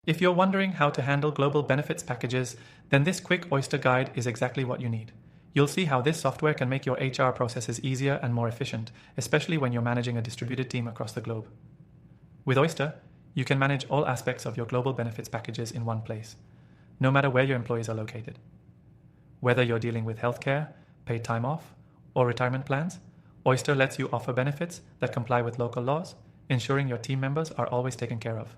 If you're wondering how to handle global benefits packages, then this quick Oyster guide is exactly what you need. You'll see how this software can make your HR processes easier and more efficient, especially when you're managing a distributed team across the globe. With Oyster, you can manage all aspects of your global benefits packages in one place, no matter where your employees are located. Whether you're dealing with healthcare, paid time off, or retirement plans, Oyster lets you offer benefits that comply with local laws, ensuring your team members are always taken care of.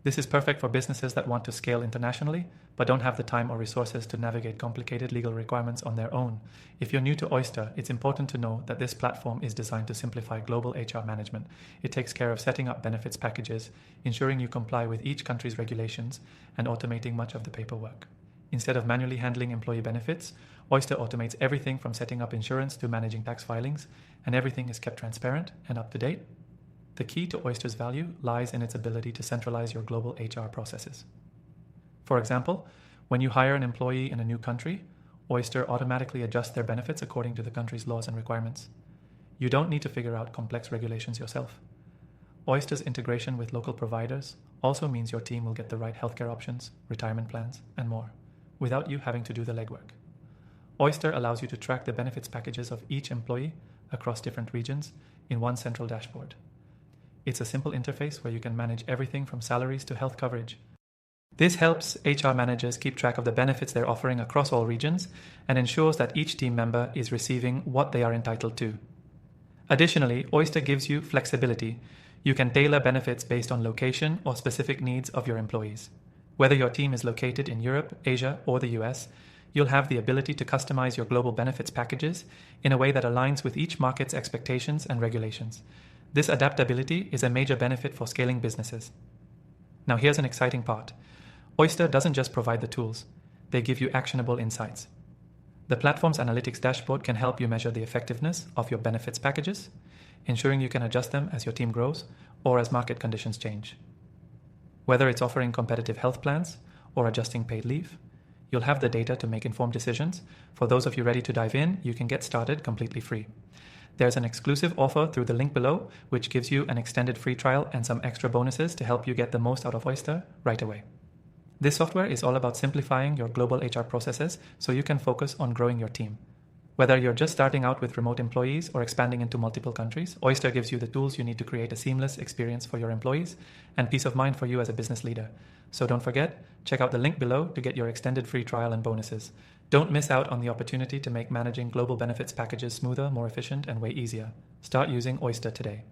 This is perfect for businesses that want to scale internationally, but don't have the time or resources to navigate complicated legal requirements on their own. If you're new to Oyster, it's important to know that this platform is designed to simplify global HR management. It takes care of setting up benefits packages, ensuring you comply with each country's regulations, and automating much of the paperwork. Instead of manually handling employee benefits, Oyster automates everything from setting up insurance to managing tax filings, and everything is kept transparent and up to date. The key to Oyster's value lies in its ability to centralize your global HR processes. For example, when you hire an employee in a new country, Oyster automatically adjusts their benefits according to the country's laws and requirements. You don't need to figure out complex regulations yourself. Oyster's integration with local providers also means your team will get the right healthcare options, retirement plans, and more, without you having to do the legwork. Oyster allows you to track the benefits packages of each employee across different regions in one central dashboard. It's a simple interface where you can manage everything from salaries to health coverage. This helps HR managers keep track of the benefits they're offering across all regions and ensures that each team member is receiving what they are entitled to. Additionally, Oyster gives you flexibility. You can tailor benefits based on location or specific needs of your employees. Whether your team is located in Europe, Asia, or the US, you'll have the ability to customize your global benefits packages in a way that aligns with each market's expectations and regulations. This adaptability is a major benefit for scaling businesses. Now here's an exciting part. Oyster doesn't just provide the tools, they give you actionable insights. The platform's analytics dashboard can help you measure the effectiveness of your benefits packages, ensuring you can adjust them as your team grows or as market conditions change. Whether it's offering competitive health plans or adjusting paid leave, you'll have the data to make informed decisions. For those of you ready to dive in, you can get started completely free. There's an exclusive offer through the link below, which gives you an extended free trial and some extra bonuses to help you get the most out of Oyster right away. This software is all about simplifying your global HR processes so you can focus on growing your team. Whether you're just starting out with remote employees or expanding into multiple countries, Oyster gives you the tools you need to create a seamless experience for your employees and peace of mind for you as a business leader. So don't forget, check out the link below to get your extended free trial and bonuses. Don't miss out on the opportunity to make managing global benefits packages smoother, more efficient, and way easier. Start using Oyster today.